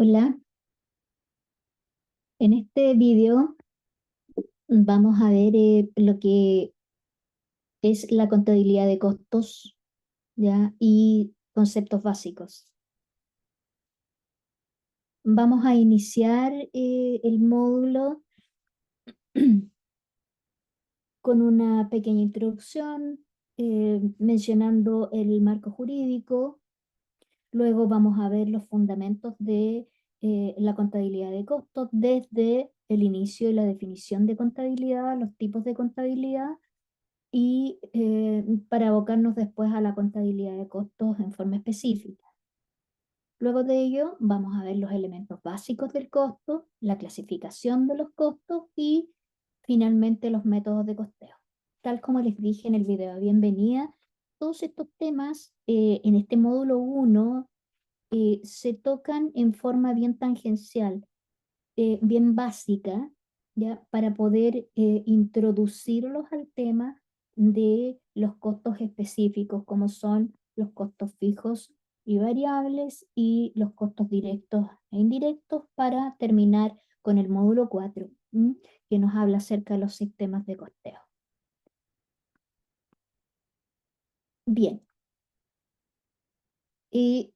Hola, en este video vamos a ver lo que es la contabilidad de costos, ¿ya? Y conceptos básicos. Vamos a iniciar el módulo con una pequeña introducción, mencionando el marco jurídico. Luego vamos a ver los fundamentos de la contabilidad de costos desde el inicio y la definición de contabilidad, los tipos de contabilidad y para abocarnos después a la contabilidad de costos en forma específica. Luego de ello, vamos a ver los elementos básicos del costo, la clasificación de los costos y finalmente los métodos de costeo. Tal como les dije en el video de bienvenida, todos estos temas en este módulo 1 se tocan en forma bien tangencial, bien básica, ¿ya? Para poder introducirlos al tema de los costos específicos, como son los costos fijos y variables y los costos directos e indirectos, para terminar con el módulo 4, que nos habla acerca de los sistemas de costeo. Bien, eh,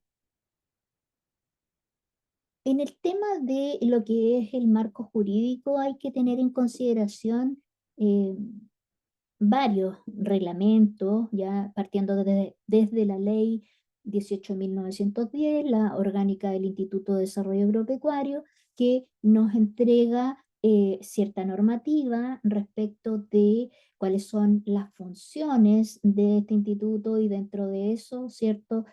en el tema de lo que es el marco jurídico hay que tener en consideración varios reglamentos, ya partiendo desde la ley 18.910, la orgánica del Instituto de Desarrollo Agropecuario, que nos entrega cierta normativa respecto de cuáles son las funciones de este instituto y dentro de eso, ¿cierto?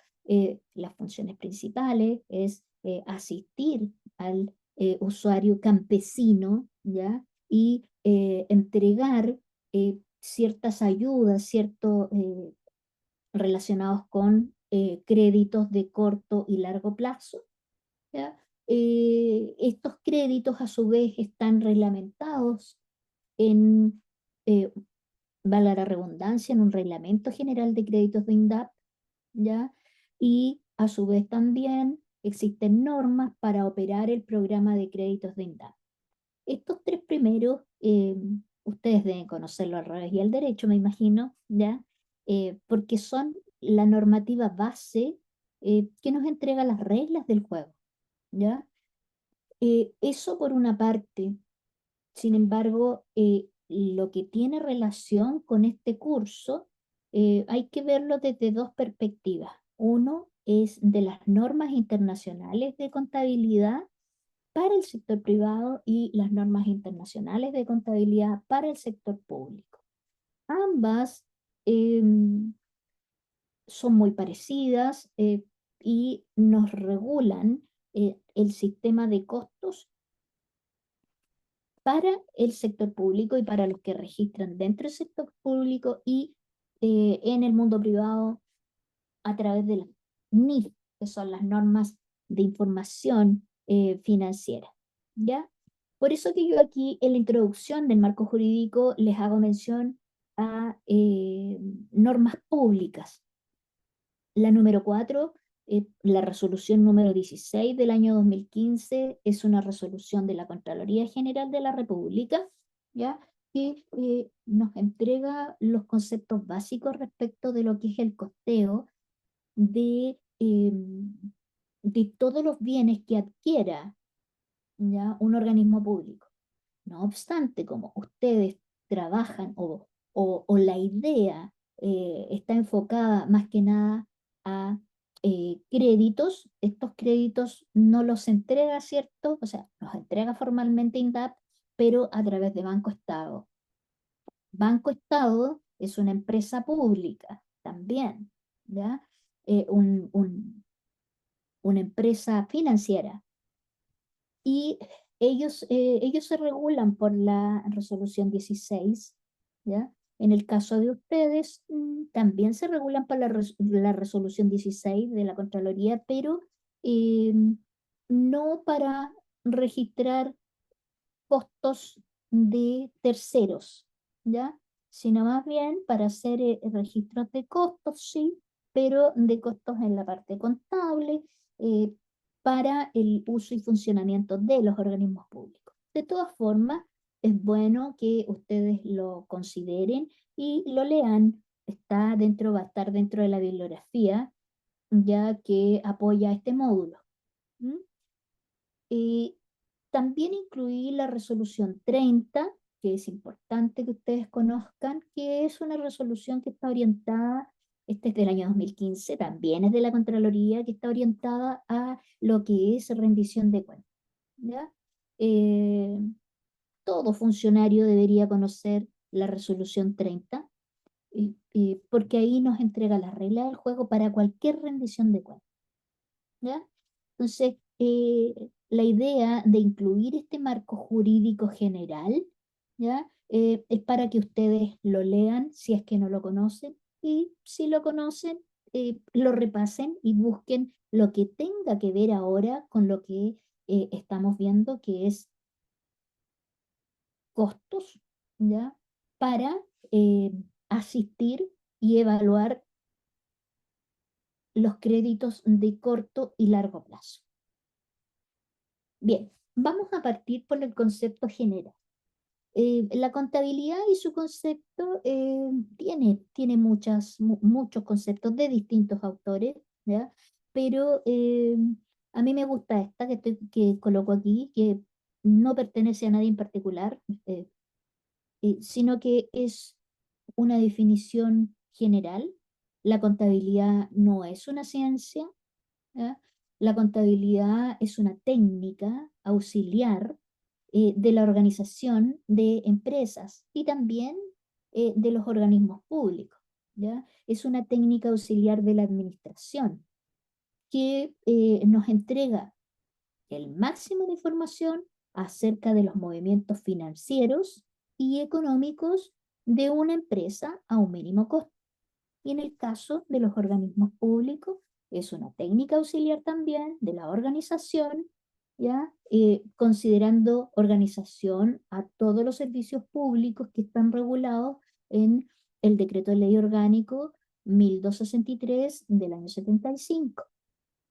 Las funciones principales es asistir al usuario campesino, ¿ya? Y entregar ciertas ayudas, relacionados con créditos de corto y largo plazo, ¿ya? Estos créditos a su vez están reglamentados en, eh, valga la redundancia, en un reglamento general de créditos de INDAP, ¿ya? Y a su vez también existen normas para operar el programa de créditos de INDAP. Estos tres primeros, ustedes deben conocerlo al revés y al derecho, me imagino, ¿ya? Porque son la normativa base que nos entrega las reglas del juego, ¿ya? Eso por una parte. Sin embargo, lo que tiene relación con este curso, hay que verlo desde dos perspectivas. Uno es de las normas internacionales de contabilidad para el sector privado y las normas internacionales de contabilidad para el sector público. Ambas eh, son muy parecidas y nos regulan el sistema de costos para el sector público y para los que registran dentro del sector público y en el mundo privado a través de las NIF, que son las normas de información financiera. ¿Ya? Por eso que yo aquí en la introducción del marco jurídico les hago mención a normas públicas. La número 4, la resolución número 16 del año 2015, es una resolución de la Contraloría General de la República, ¿ya? Que nos entrega los conceptos básicos respecto de lo que es el costeo de todos los bienes que adquiera, ¿ya? Un organismo público. No obstante, como ustedes trabajan o la idea está enfocada más que nada a créditos, estos créditos no los entrega, ¿cierto? O sea, los entrega formalmente INDAP, pero a través de Banco Estado. Banco Estado es una empresa pública también, ¿ya? Eh, un, un- una empresa financiera y ellos se regulan por la resolución 16, ¿ya? En el caso de ustedes, también se regulan por la resolución 16 de la Contraloría, pero eh, no para registrar costos de terceros, ¿ya? Sino más bien para hacer registros de costos, sí, pero de costos en la parte contable, eh, para el uso y funcionamiento de los organismos públicos. De todas formas, es bueno que ustedes lo consideren y lo lean. Va a estar dentro de la bibliografía, ya que apoya este módulo. ¿Mm? Y también incluí la resolución 30, que es importante que ustedes conozcan, que es una resolución que está orientada, este es del año 2015, también es de la Contraloría, que está orientada a lo que es rendición de cuentas. ¿Ya? Eh, Todo funcionario debería conocer la resolución 30, porque ahí nos entrega las reglas del juego para cualquier rendición de cuentas. ¿Ya? Entonces, la idea de incluir este marco jurídico general, ¿ya? Es para que ustedes lo lean si es que no lo conocen, y si lo conocen, lo repasen y busquen lo que tenga que ver ahora con lo que estamos viendo, que es costos, ¿ya? Para eh, asistir y evaluar los créditos de corto y largo plazo. Bien, vamos a partir por el concepto general. La contabilidad y su concepto tiene muchos conceptos de distintos autores, ¿ya? Pero a mí me gusta esta que coloco aquí, que no pertenece a nadie en particular, sino que es una definición general. La contabilidad no es una ciencia, ¿ya? La contabilidad es una técnica auxiliar de la organización de empresas y también de los organismos públicos, ¿ya? Es una técnica auxiliar de la administración que nos entrega el máximo de información acerca de los movimientos financieros y económicos de una empresa a un mínimo costo. Y en el caso de los organismos públicos, es una técnica auxiliar también de la organización, ¿ya? Considerando organización a todos los servicios públicos que están regulados en el Decreto de Ley Orgánico 1263 del año 75,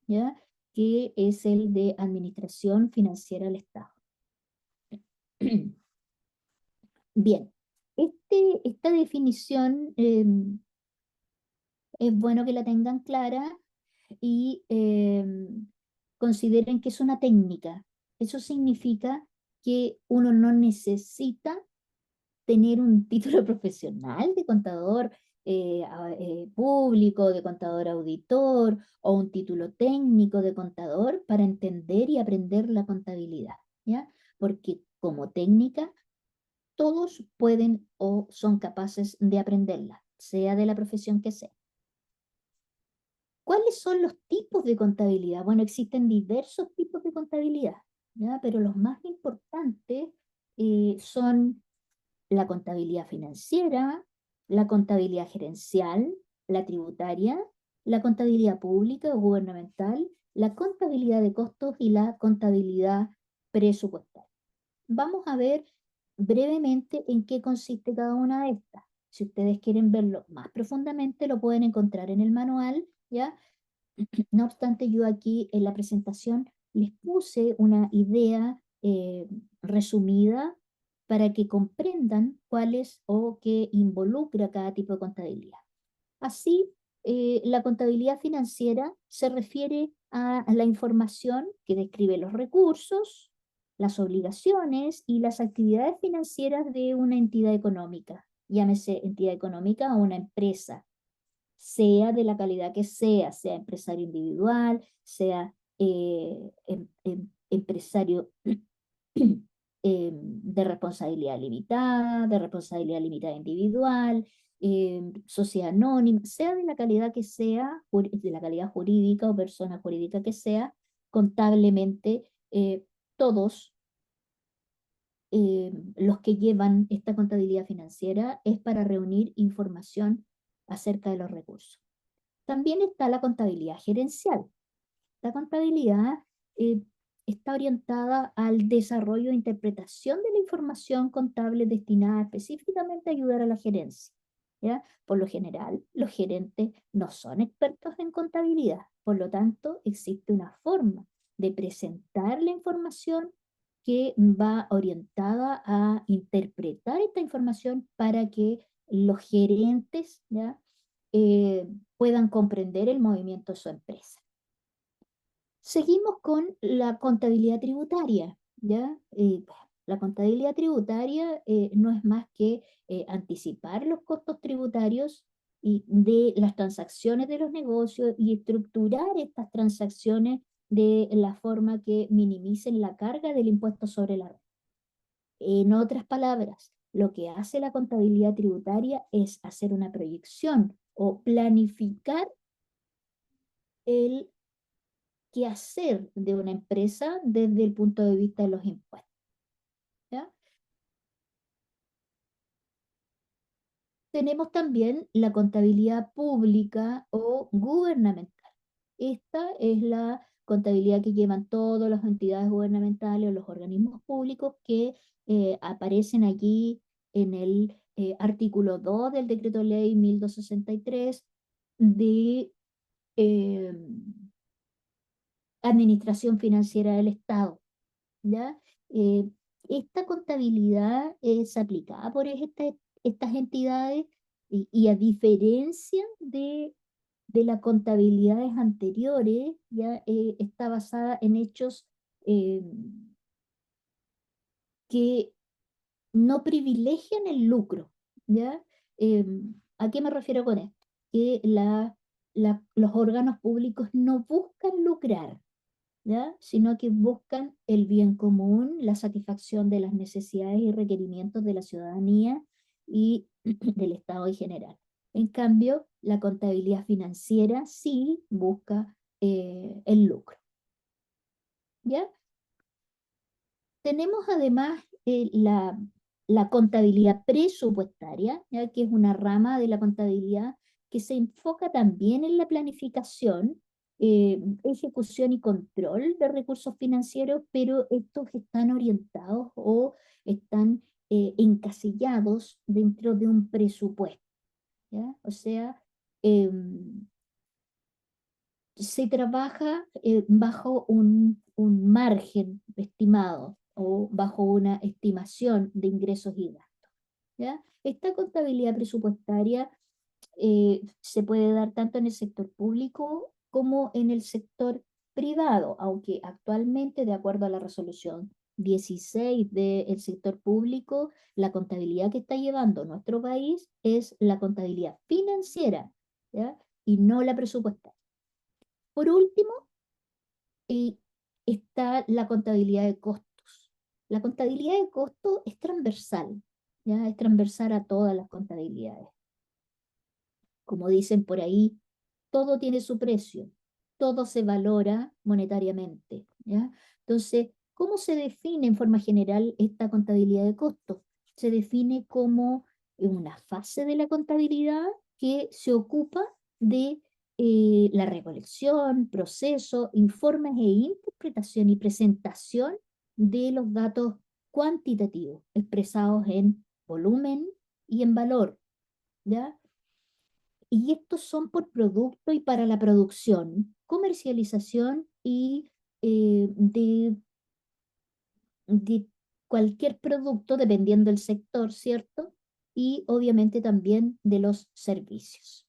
¿ya? Que es el de Administración Financiera del Estado. Bien, esta definición es bueno que la tengan clara y consideren que es una técnica. Eso significa que uno no necesita tener un título profesional de contador público, de contador auditor o un título técnico de contador para entender y aprender la contabilidad, ¿ya? Porque como técnica todos pueden o son capaces de aprenderla, sea de la profesión que sea. ¿Cuáles son los tipos de contabilidad? Bueno, existen diversos tipos de contabilidad, ¿ya? Pero los más importantes son la contabilidad financiera, la contabilidad gerencial, la tributaria, la contabilidad pública o gubernamental, la contabilidad de costos y la contabilidad presupuestal. Vamos a ver brevemente en qué consiste cada una de estas. Si ustedes quieren verlo más profundamente, lo pueden encontrar en el manual, ¿ya? No obstante, yo aquí en la presentación les puse una idea resumida para que comprendan cuál es o qué involucra cada tipo de contabilidad. Así, la contabilidad financiera se refiere a la información que describe los recursos, las obligaciones y las actividades financieras de una entidad económica. Llámese entidad económica a una empresa, sea de la calidad que sea empresario individual, sea empresario de responsabilidad limitada individual, sociedad anónima, sea de la calidad que sea, de la calidad jurídica o persona jurídica que sea, contablemente todos los que llevan esta contabilidad financiera es para reunir información acerca de los recursos. También está la contabilidad gerencial. La contabilidad eh, está orientada al desarrollo e interpretación de la información contable destinada específicamente a ayudar a la gerencia, ¿ya? Por lo general, los gerentes no son expertos en contabilidad, por lo tanto, existe una forma de presentar la información que va orientada a interpretar esta información para que los gerentes, ¿ya? Puedan comprender el movimiento de su empresa. Seguimos con la contabilidad tributaria, ¿ya? La contabilidad tributaria no es más que anticipar los costos tributarios y de las transacciones de los negocios y estructurar estas transacciones de la forma que minimicen la carga del impuesto sobre la renta. En otras palabras, lo que hace la contabilidad tributaria es hacer una proyección o planificar el quehacer de una empresa desde el punto de vista de los impuestos. ¿Ya? Tenemos también la contabilidad pública o gubernamental. Esta es la contabilidad que llevan todas las entidades gubernamentales o los organismos públicos que aparecen aquí en el artículo 2 del decreto ley 1263 de eh, Administración Financiera del Estado. ¿Ya? Eh, esta contabilidad es aplicada por estas entidades y a diferencia de las contabilidades anteriores, ya está basada en hechos eh, que no privilegian el lucro, ¿ya? Eh, ¿A qué me refiero con esto? Que los órganos públicos no buscan lucrar, ¿ya? Sino que buscan el bien común, la satisfacción de las necesidades y requerimientos de la ciudadanía y del Estado en general. En cambio, la contabilidad financiera sí busca el lucro, ¿ya? Tenemos además la contabilidad presupuestaria, ¿ya? Que es una rama de la contabilidad que se enfoca también en la planificación, ejecución y control de recursos financieros, pero estos están orientados o están encasillados dentro de un presupuesto, ¿ya? O sea, se trabaja bajo un margen estimado o bajo una estimación de ingresos y gastos, ¿ya? Esta contabilidad presupuestaria se puede dar tanto en el sector público como en el sector privado, aunque actualmente, de acuerdo a la resolución 16 del sector público, la contabilidad que está llevando nuestro país es la contabilidad financiera, ¿ya? Y no la presupuestaria. Por último, y está la contabilidad de costos. La contabilidad de costos es transversal, ¿ya? Es transversal a todas las contabilidades. Como dicen por ahí, todo tiene su precio, todo se valora monetariamente, ¿ya? Entonces, ¿cómo se define en forma general esta contabilidad de costos? Se define como una fase de la contabilidad que se ocupa de la recolección, proceso, informes e interpretación y presentación de los datos cuantitativos expresados en volumen y en valor, ¿ya? Y estos son por producto y para la producción, comercialización y de cualquier producto, dependiendo del sector, ¿cierto? Y obviamente también de los servicios.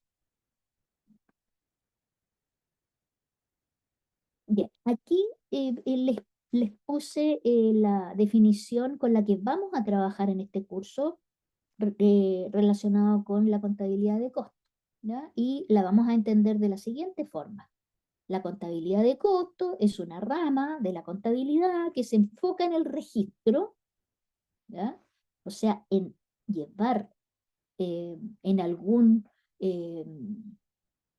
Bien, aquí les puse la definición con la que vamos a trabajar en este curso relacionado con la contabilidad de costos, ¿ya? Y la vamos a entender de la siguiente forma. La contabilidad de costos es una rama de la contabilidad que se enfoca en el registro, ¿ya? O sea, en llevar en algún eh,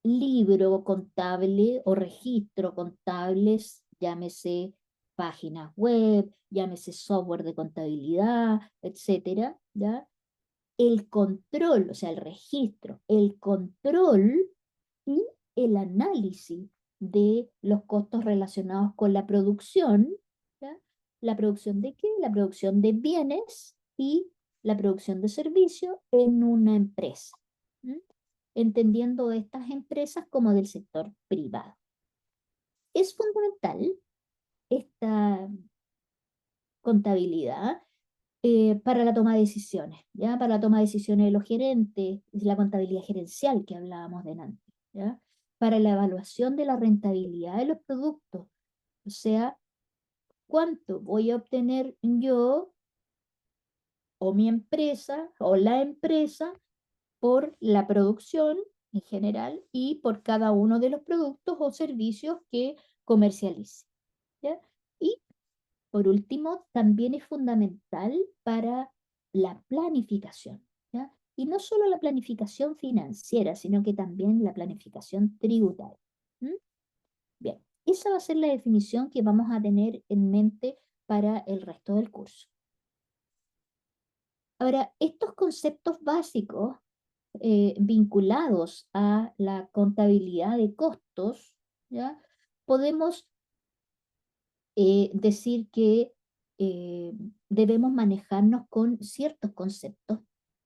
libro contable o registro contables, llámese páginas web, llámese software de contabilidad, etcétera, ¿ya? El control, o sea, el registro, el control y el análisis de los costos relacionados con la producción, ¿ya? ¿La producción de qué? La producción de bienes y la producción de servicios en una empresa, ¿m? Entendiendo estas empresas como del sector privado. Es fundamental esta contabilidad para la toma de decisiones, ¿ya? Para la toma de decisiones de los gerentes, la contabilidad gerencial que hablábamos delante, ¿ya? Para la evaluación de la rentabilidad de los productos, o sea, cuánto voy a obtener yo o mi empresa o la empresa por la producción en general y por cada uno de los productos o servicios que comercialice, ¿ya? Y por último, también es fundamental para la planificación, ¿ya? Y no solo la planificación financiera, sino que también la planificación tributaria. ¿Mm? Bien, esa va a ser la definición que vamos a tener en mente para el resto del curso. Ahora, estos conceptos básicos vinculados a la contabilidad de costos, ¿ya? Podemos decir que eh, debemos manejarnos con ciertos conceptos,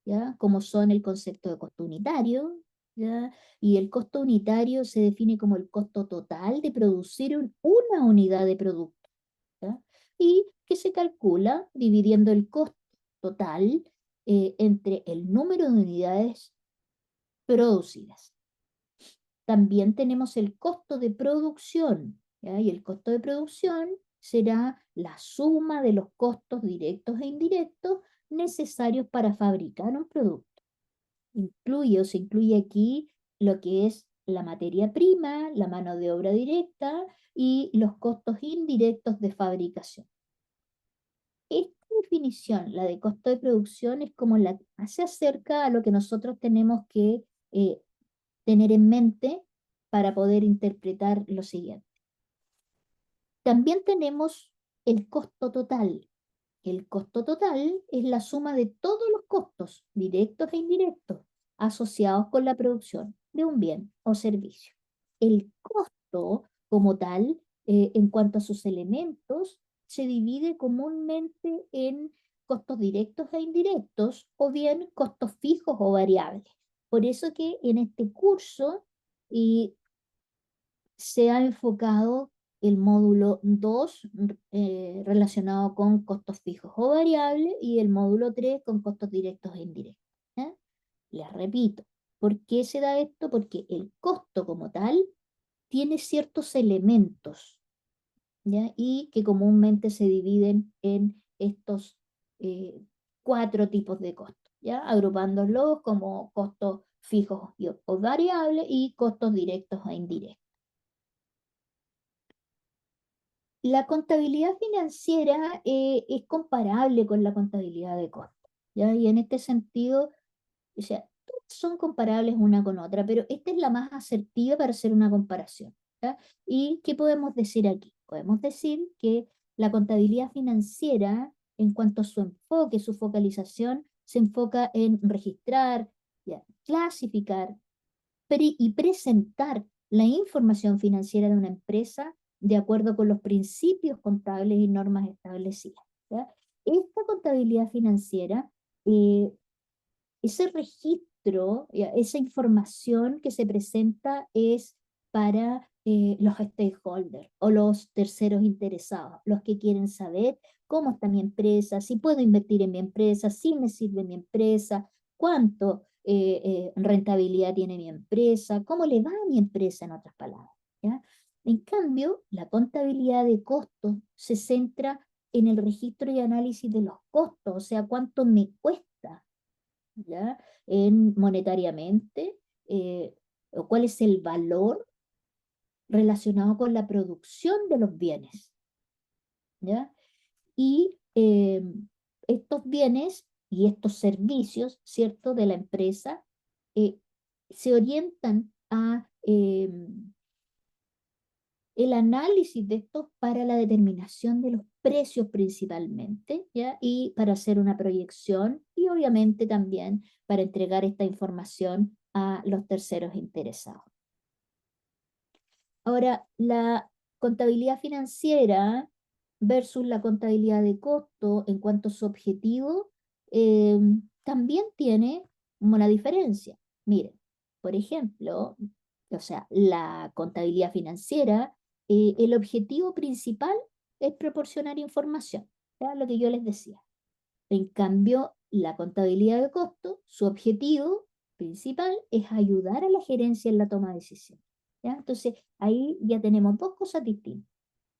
¿ya? Como son el concepto de costo unitario, ¿ya? Y el costo unitario se define como el costo total de producir una unidad de producto, ¿ya? Y que se calcula dividiendo el costo total entre el número de unidades producidas. También tenemos el costo de producción, ¿ya? Y el costo de producción será la suma de los costos directos e indirectos necesarios para fabricar un producto. Incluye o se incluye aquí lo que es la materia prima, la mano de obra directa y los costos indirectos de fabricación. Esta definición, la de costo de producción, es como la que más se acerca a lo que nosotros tenemos que eh, tener en mente para poder interpretar lo siguiente. También tenemos el costo total. El costo total es la suma de todos los costos, directos e indirectos, asociados con la producción de un bien o servicio. El costo, como tal, en cuanto a sus elementos, se divide comúnmente en costos directos e indirectos o bien costos fijos o variables. Por eso que en este curso y se ha enfocado el módulo 2 relacionado con costos fijos o variables y el módulo 3 con costos directos e indirectos. ¿Ya? Les repito, ¿por qué se da esto? Porque el costo como tal tiene ciertos elementos, ¿ya? Y que comúnmente se dividen en estos eh, cuatro tipos de costos, ¿ya? Agrupándolos como costos fijos o variables y costos directos e indirectos. La contabilidad financiera es comparable con la contabilidad de costos, ¿ya? Y en este sentido, o sea, todas son comparables una con otra, pero esta es la más asertiva para hacer una comparación, ¿ya? ¿Y qué podemos decir aquí? Podemos decir que la contabilidad financiera, en cuanto a su enfoque, su focalización, se enfoca en registrar, ¿ya? Clasificar, y presentar la información financiera de una empresa de acuerdo con los principios contables y normas establecidas, ¿ya? Esta contabilidad financiera, eh, ese registro, ¿ya? Esa información que se presenta es para los stakeholders o los terceros interesados, los que quieren saber cómo está mi empresa, si puedo invertir en mi empresa, si me sirve mi empresa, cuánto rentabilidad tiene mi empresa, cómo le va a mi empresa, en otras palabras, ¿ya? En cambio, la contabilidad de costos se centra en el registro y análisis de los costos, o sea, cuánto me cuesta, ¿ya? En monetariamente, o cuál es el valor relacionado con la producción de los bienes, ¿ya? Y estos bienes y estos servicios, ¿cierto?, de la empresa, eh, se orientan a el análisis de estos para la determinación de los precios principalmente, ¿ya? Y para hacer una proyección y obviamente también para entregar esta información a los terceros interesados. Ahora, la contabilidad financiera versus la contabilidad de costo en cuanto a su objetivo, eh, también tiene una diferencia. Miren, por ejemplo, o sea, la contabilidad financiera, el objetivo principal es proporcionar información, ¿ya? Lo que yo les decía. En cambio, la contabilidad de costo, su objetivo principal es ayudar a la gerencia en la toma de decisiones, ¿ya? Entonces, ahí ya tenemos dos cosas distintas.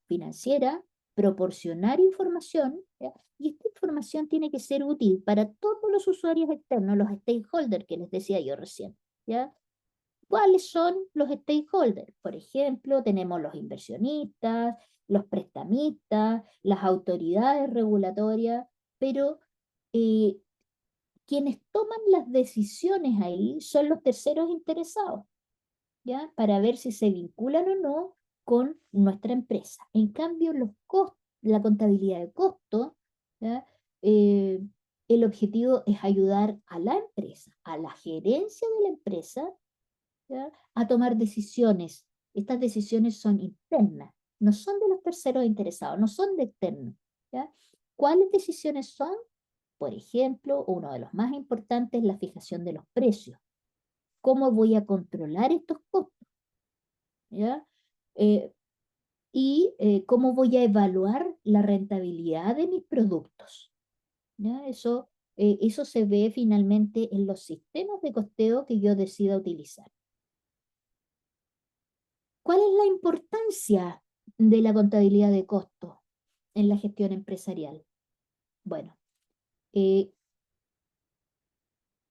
Financiera, proporcionar información, ¿ya? Y esta información tiene que ser útil para todos los usuarios externos, los stakeholders que les decía yo recién, ¿ya? ¿Cuáles son los stakeholders? Por ejemplo, tenemos los inversionistas, los prestamistas, las autoridades regulatorias, pero eh, quienes toman las decisiones ahí son los terceros interesados, ¿ya? Para ver si se vinculan o no con nuestra empresa. En cambio, los costos, la contabilidad de costos, ¿ya? Eh, el objetivo es ayudar a la empresa, a la gerencia de la empresa, ¿ya? A tomar decisiones. Estas decisiones son internas, no son de los terceros interesados, no son de externos, ¿ya? ¿Cuáles decisiones son? Por ejemplo, uno de los más importantes es la fijación de los precios. ¿Cómo voy a controlar estos costos? ¿Ya? Eh, cómo voy a evaluar la rentabilidad de mis productos. ¿Ya? Eso se ve finalmente en los sistemas de costeo que yo decida utilizar. ¿Cuál es la importancia de la contabilidad de costos en la gestión empresarial? Bueno, eh,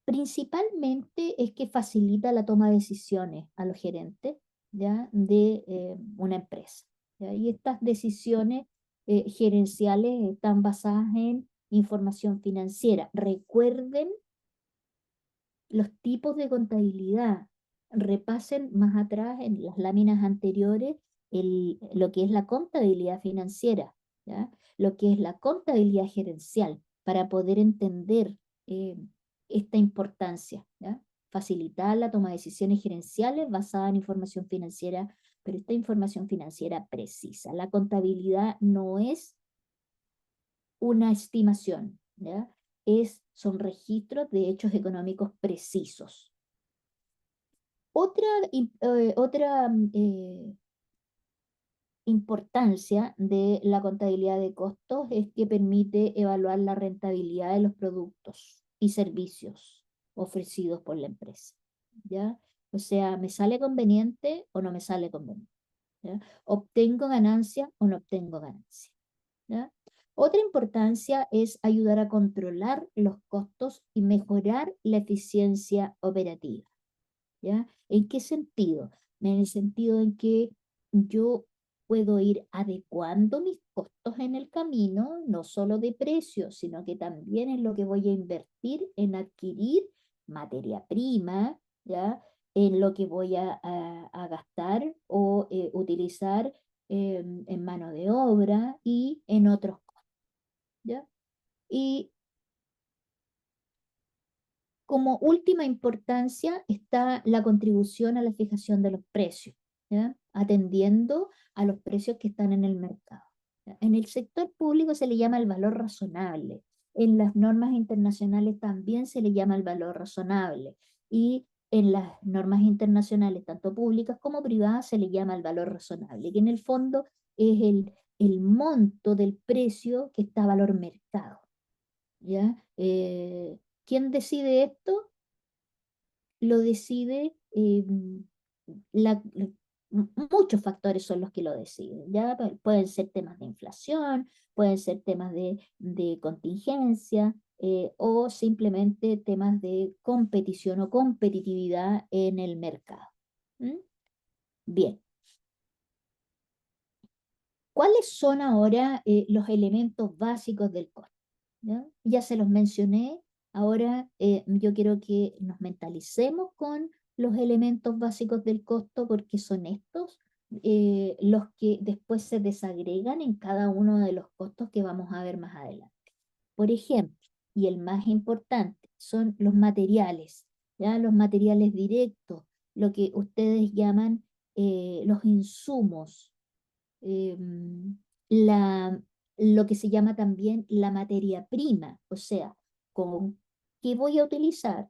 principalmente es que facilita la toma de decisiones a los gerentes, ¿ya? De una empresa, ¿ya? Y estas decisiones gerenciales están basadas en información financiera. Recuerden los tipos de contabilidad. Repasen más atrás en las láminas anteriores lo que es la contabilidad financiera, ¿ya? Lo que es la contabilidad gerencial, para poder entender eh, esta importancia, ¿ya? Facilitar la toma de decisiones gerenciales basada en información financiera, pero esta información financiera precisa. La contabilidad no es una estimación, ¿ya? Son registros de hechos económicos precisos. Otra importancia de la contabilidad de costos es que permite evaluar la rentabilidad de los productos y servicios ofrecidos por la empresa, ¿ya? O sea, ¿me sale conveniente o no me sale conveniente? ¿Ya? ¿Obtengo ganancia o no obtengo ganancia? ¿Ya? Otra importancia es ayudar a controlar los costos y mejorar la eficiencia operativa, ¿ya? ¿En qué sentido? En el sentido en que yo puedo ir adecuando mis costos en el camino, no solo de precio, sino que también en lo que voy a invertir en adquirir materia prima, ¿ya? En lo que voy a gastar o utilizar en mano de obra y en otros costos, ¿ya? Y como última importancia está la contribución a la fijación de los precios, ¿ya? Atendiendo a los precios que están en el mercado, ¿ya? En el sector público se le llama el valor razonable. En las normas internacionales también se le llama el valor razonable. Y en las normas internacionales, tanto públicas como privadas, se le llama el valor razonable, que en el fondo es el monto del precio que está a valor mercado, ¿ya? ¿Quién decide esto? Lo decide, muchos factores son los que lo deciden, ¿ya? Pueden ser temas de inflación, pueden ser temas de contingencia, o simplemente temas de competición o competitividad en el mercado. ¿Mm? Bien, ¿cuáles son ahora los elementos básicos del costo? ¿Ya? Ya se los mencioné, ahora yo quiero que nos mentalicemos con los elementos básicos del costo, porque son estos los que después se desagregan en cada uno de los costos que vamos a ver más adelante. Por ejemplo, y el más importante, son los materiales, ¿ya? Los materiales directos, lo que ustedes llaman los insumos, em, la, lo que se llama también la materia prima, o sea, con qué voy a utilizar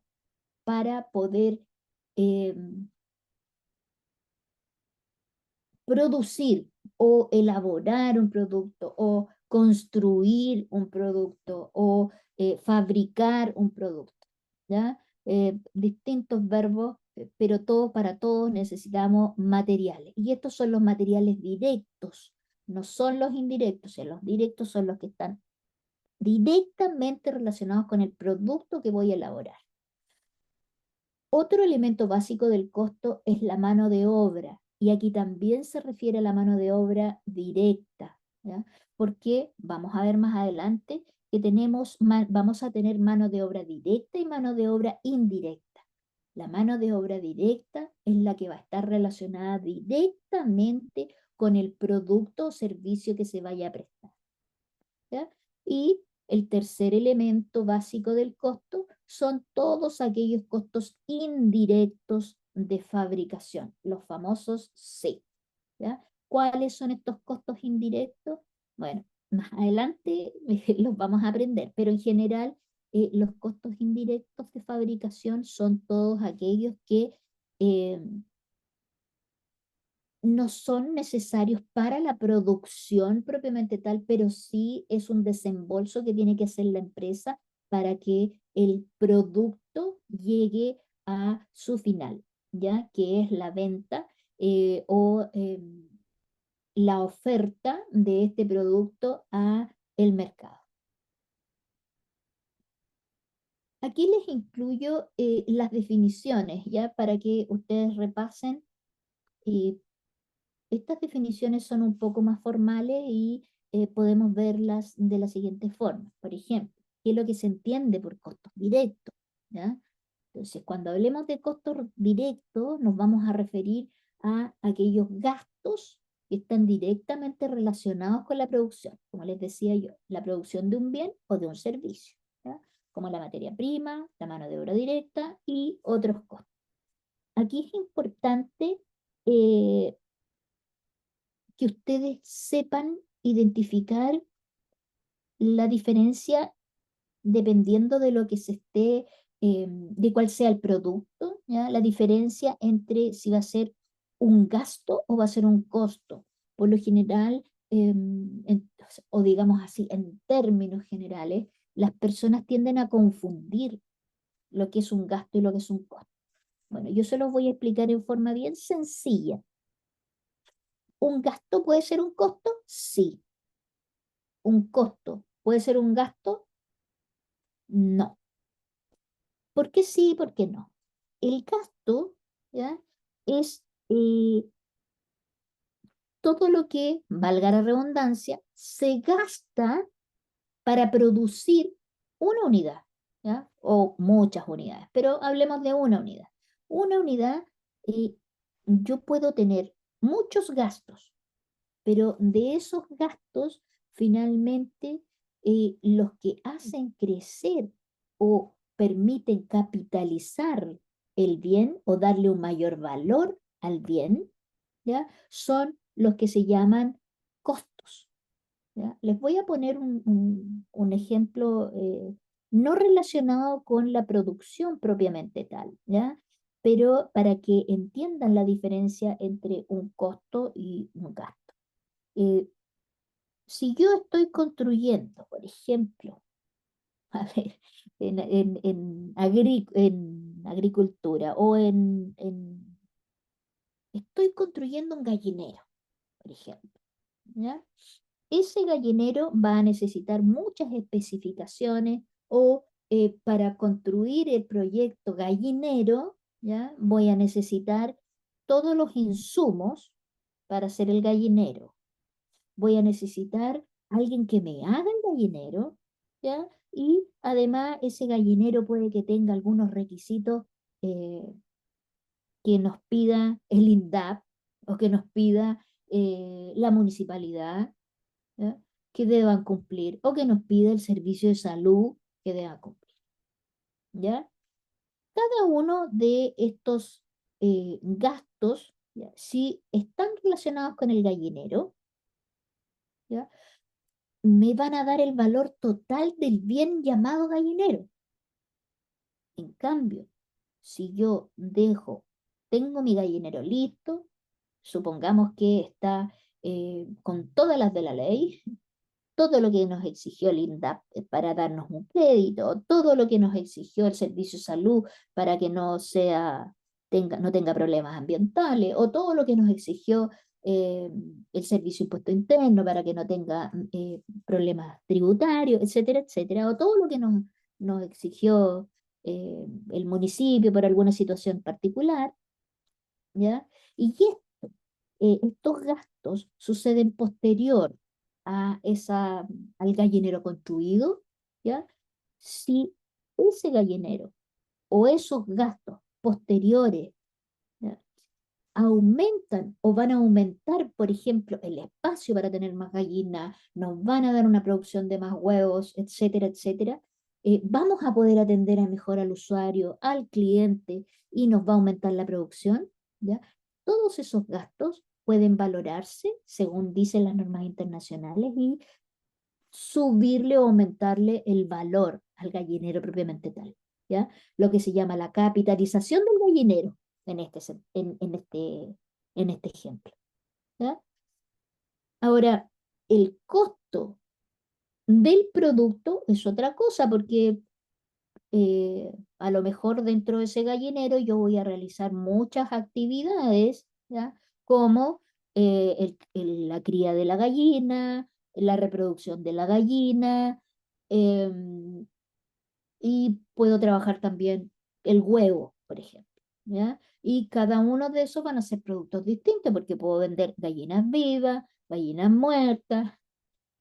para poder em, producir o elaborar un producto o construir un producto o fabricar un producto, ¿ya? Distintos verbos, pero todos para todos necesitamos materiales. Y estos son los materiales directos, no son los indirectos. O sea, los directos son los que están directamente relacionados con el producto que voy a elaborar. Otro elemento básico del costo es la mano de obra, y aquí también se refiere a la mano de obra directa, ¿ya? Porque vamos a ver más adelante que vamos a tener mano de obra directa y mano de obra indirecta. La mano de obra directa es la que va a estar relacionada directamente con el producto o servicio que se vaya a prestar, ¿ya? Y el tercer elemento básico del costo son todos aquellos costos indirectos de fabricación, los famosos C, ¿ya? ¿Cuáles son estos costos indirectos? Bueno, más adelante los vamos a aprender, pero en general los costos indirectos de fabricación son todos aquellos que eh, no son necesarios para la producción propiamente tal, pero sí es un desembolso que tiene que hacer la empresa para que el producto llegue a su final, ¿ya? Que es la venta o la oferta de este producto a el mercado. Aquí les incluyo las definiciones, ¿ya? Para que ustedes repasen. Estas definiciones son un poco más formales y podemos verlas de la siguiente forma. Por ejemplo, ¿qué es lo que se entiende por costos directos? ¿Ya? Entonces, cuando hablemos de costos directos, nos vamos a referir a aquellos gastos que están directamente relacionados con la producción, como les decía yo, la producción de un bien o de un servicio, ¿ya? Como la materia prima, la mano de obra directa y otros costos. Aquí es importante eh, que ustedes sepan identificar la diferencia dependiendo de lo que se esté, de cuál sea el producto, ¿ya? La diferencia entre si va a ser un gasto o va a ser un costo. Por lo general, o digamos así, en términos generales, las personas tienden a confundir lo que es un gasto y lo que es un costo. Bueno, yo se los voy a explicar en forma bien sencilla. ¿Un gasto puede ser un costo? Sí. ¿Un costo puede ser un gasto? No. ¿Por qué sí y por qué no? El gasto, ¿ya? Es todo lo que, valga la redundancia, se gasta para producir una unidad, ¿ya? O muchas unidades, pero hablemos de una unidad. Una unidad, eh, yo puedo tener muchos gastos, pero de esos gastos, finalmente, los que hacen crecer o permiten capitalizar el bien o darle un mayor valor al bien, ¿ya? Son los que se llaman costos, ¿ya? Les voy a poner un ejemplo no relacionado con la producción propiamente tal, ¿ya? Pero para que entiendan la diferencia entre un costo y un gasto. Eh, si yo estoy construyendo, por ejemplo, a ver, en agricultura o estoy construyendo un gallinero, por ejemplo, ¿ya? Ese gallinero va a necesitar muchas especificaciones o para construir el proyecto gallinero, ¿ya? Voy a necesitar todos los insumos para hacer el gallinero. Voy a necesitar alguien que me haga el gallinero, ¿ya? Y además ese gallinero puede que tenga algunos requisitos eh, que nos pida el INDAP o que nos pida la municipalidad, ¿ya? Que deban cumplir, o que nos pida el servicio de salud que deban cumplir, ¿ya? Cada uno de estos gastos, ¿ya? Si están relacionados con el gallinero, ¿ya? Me van a dar el valor total del bien llamado gallinero. En cambio, si yo tengo mi gallinero listo, supongamos que está con todas las de la ley, todo lo que nos exigió el INDAP para darnos un crédito, todo lo que nos exigió el Servicio de Salud para que no tenga problemas ambientales, o todo lo que nos exigió el Servicio de Impuesto Interno para que no tenga problemas tributarios, etcétera, etcétera, o todo lo que nos exigió el municipio por alguna situación particular, ¿ya? Y estos gastos suceden posterior a al gallinero construido, ¿ya? Si ese gallinero o esos gastos posteriores, ¿ya?, aumentan o van a aumentar, por ejemplo, el espacio para tener más gallinas, nos van a dar una producción de más huevos, etcétera, etcétera, vamos a poder atender a mejor al usuario, al cliente y nos va a aumentar la producción, ¿ya? Todos esos gastos pueden valorarse según dicen las normas internacionales y subirle o aumentarle el valor al gallinero propiamente tal, ¿ya? Lo que se llama la capitalización del gallinero en este ejemplo, ¿ya? Ahora, el costo del producto es otra cosa porque a lo mejor dentro de ese gallinero yo voy a realizar muchas actividades, ¿ya? Como la cría de la gallina, la reproducción de la gallina, em, y puedo trabajar también el huevo, por ejemplo, ¿ya? Y cada uno de esos van a ser productos distintos porque puedo vender gallinas vivas, gallinas muertas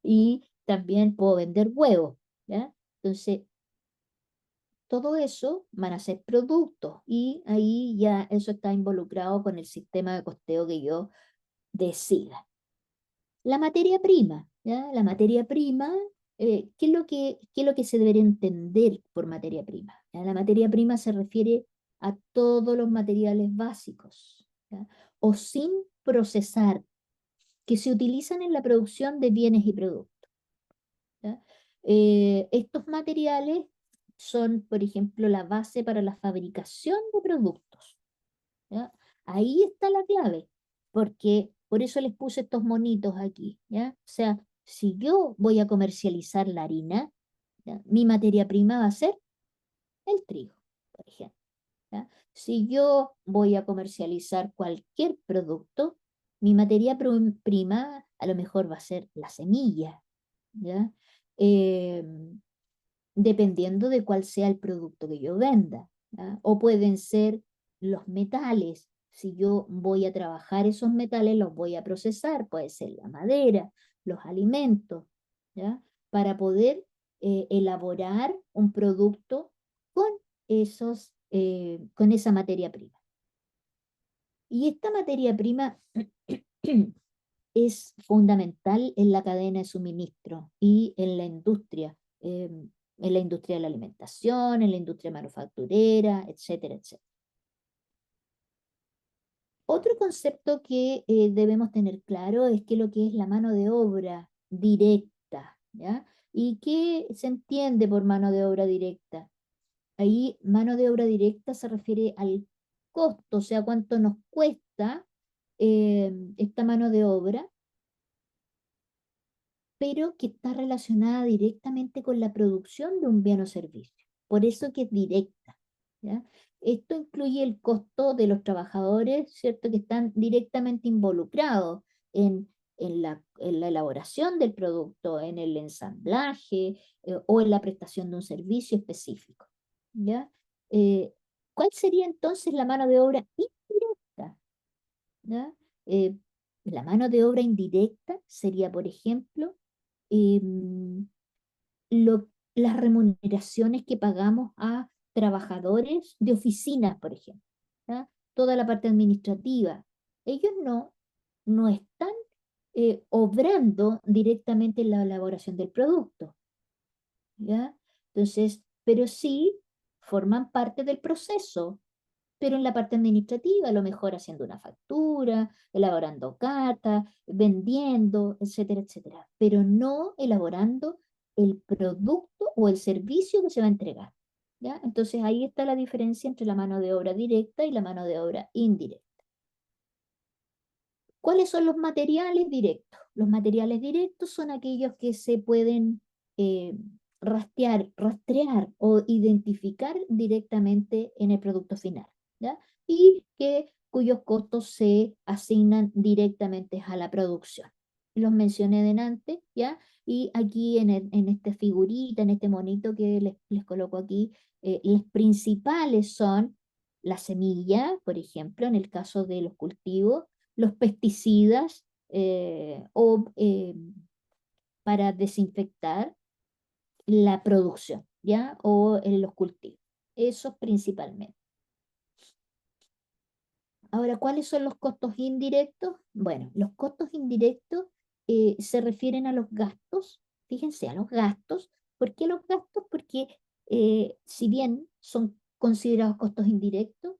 y también puedo vender huevos, ¿ya? Entonces, todo eso van a ser productos y ahí ya eso está involucrado con el sistema de costeo que yo decida. La materia prima, ¿ya? La materia prima, qué es lo que se debería entender por materia prima? ¿Ya? La materia prima se refiere a todos los materiales básicos, ¿ya?, o sin procesar, que se utilizan en la producción de bienes y productos, ¿ya? Estos materiales son, por ejemplo, la base para la fabricación de productos, ¿ya? Ahí está la clave, porque por eso les puse estos monitos aquí, ¿ya? O sea, si yo voy a comercializar la harina, ¿ya?, mi materia prima va a ser el trigo, por ejemplo, ¿ya? Si yo voy a comercializar cualquier producto, mi materia prima a lo mejor va a ser la semilla, ¿ya? Dependiendo de cuál sea el producto que yo venda, ¿ya? O pueden ser los metales. Si yo voy a trabajar esos metales, los voy a procesar, puede ser la madera, los alimentos, ¿ya? Para poder elaborar un producto con con esa materia prima. Y esta materia prima es fundamental en la cadena de suministro y en la industria de la alimentación, en la industria manufacturera, etcétera, etcétera. Otro concepto que debemos tener claro es que lo que es la mano de obra directa, ¿ya? ¿Y qué se entiende por mano de obra directa? Ahí mano de obra directa se refiere al costo, o sea, cuánto nos cuesta esta mano de obra, pero que está relacionada directamente con la producción de un bien o servicio. Por eso que es directa, ¿ya? Esto incluye el costo de los trabajadores, ¿cierto?, que están directamente involucrados en la elaboración del producto, en el ensamblaje o en la prestación de un servicio específico, ¿ya? Eh, ¿Cuál sería entonces la mano de obra indirecta? ¿Ya? Eh, la mano de obra indirecta sería, por ejemplo, em, las remuneraciones que pagamos a trabajadores de oficinas, por ejemplo, ¿ya? Toda la parte administrativa. Ellos no están obrando directamente en la elaboración del producto, ¿ya? Entonces, pero sí forman parte del proceso, pero en la parte administrativa, a lo mejor haciendo una factura, elaborando cartas, vendiendo, etcétera, etcétera, pero no elaborando el producto o el servicio que se va a entregar, ¿ya? Entonces ahí está la diferencia entre la mano de obra directa y la mano de obra indirecta. ¿Cuáles son los materiales directos? Los materiales directos son aquellos que se pueden eh, rastrear o identificar directamente en el producto final, ¿ya? Y cuyos costos se asignan directamente a la producción. Los mencioné delante, ¿ya? Y aquí en esta figurita, en este monito que les coloco aquí, los principales son la semilla, por ejemplo, en el caso de los cultivos, los pesticidas para desinfectar la producción, ¿ya? O en los cultivos. Eso principalmente. Ahora, ¿cuáles son los costos indirectos? Bueno, los costos indirectos se refieren a los gastos, fíjense, a los gastos. ¿Por qué los gastos? Porque si bien son considerados costos indirectos,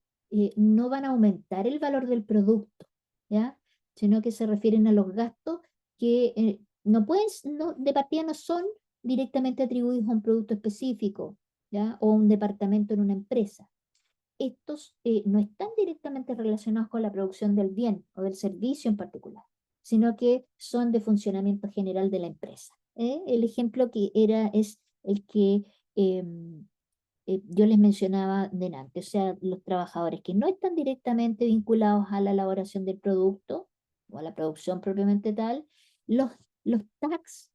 no van a aumentar el valor del producto, ¿ya? Sino que se refieren a los gastos que no pueden, de partida no son directamente atribuidos a un producto específico, ¿ya? O a un departamento en una empresa. Estos no están directamente relacionados con la producción del bien o del servicio en particular, sino que son de funcionamiento general de la empresa. El ejemplo es el que yo les mencionaba delante, o sea, los trabajadores que no están directamente vinculados a la elaboración del producto o a la producción propiamente tal, los, los tax,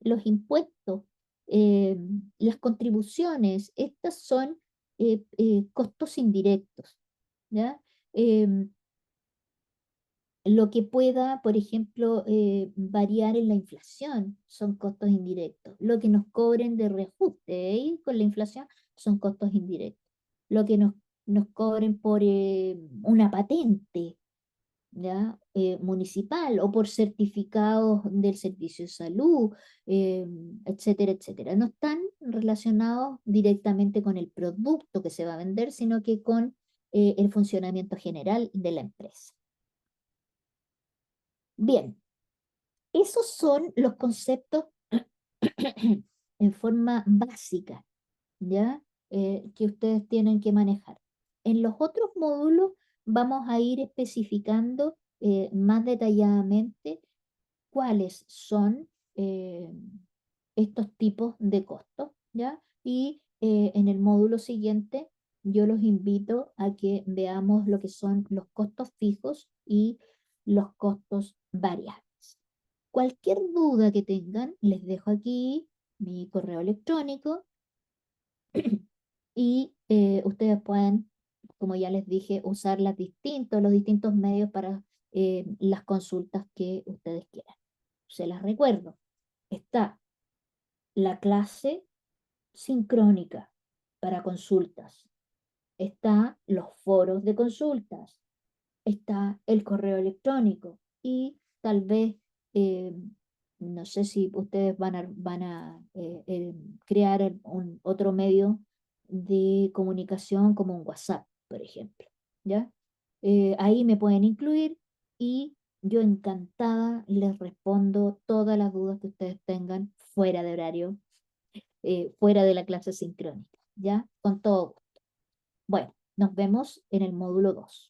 los impuestos, eh, las contribuciones, estas son costos indirectos, ¿ya? Em, lo que pueda, por ejemplo, variar en la inflación son costos indirectos. Lo que nos cobren de reajuste con la inflación son costos indirectos. Lo que nos cobren por una patente, ¿ya? Municipal o por certificados del servicio de salud, etcétera, etcétera. No están relacionados directamente con el producto que se va a vender, sino que con el funcionamiento general de la empresa. Bien, esos son los conceptos en forma básica, ¿ya? Que ustedes tienen que manejar. En los otros módulos vamos a ir especificando más detalladamente cuáles son estos tipos de costos, ¿ya? Y en el módulo siguiente yo los invito a que veamos lo que son los costos fijos y los costos variables. Cualquier duda que tengan, les dejo aquí mi correo electrónico y ustedes pueden, como ya les dije, usar los distintos medios para las consultas que ustedes quieran. Se las recuerdo. Está la clase sincrónica para consultas. Está los foros de consultas. Está el correo electrónico y tal vez, eh, no sé si ustedes van a crear otro medio de comunicación como un WhatsApp, por ejemplo, ¿ya? Ahí me pueden incluir y yo encantada les respondo todas las dudas que ustedes tengan fuera de horario, fuera de la clase sincrónica, ¿ya? Con todo gusto. Bueno, nos vemos en el módulo 2.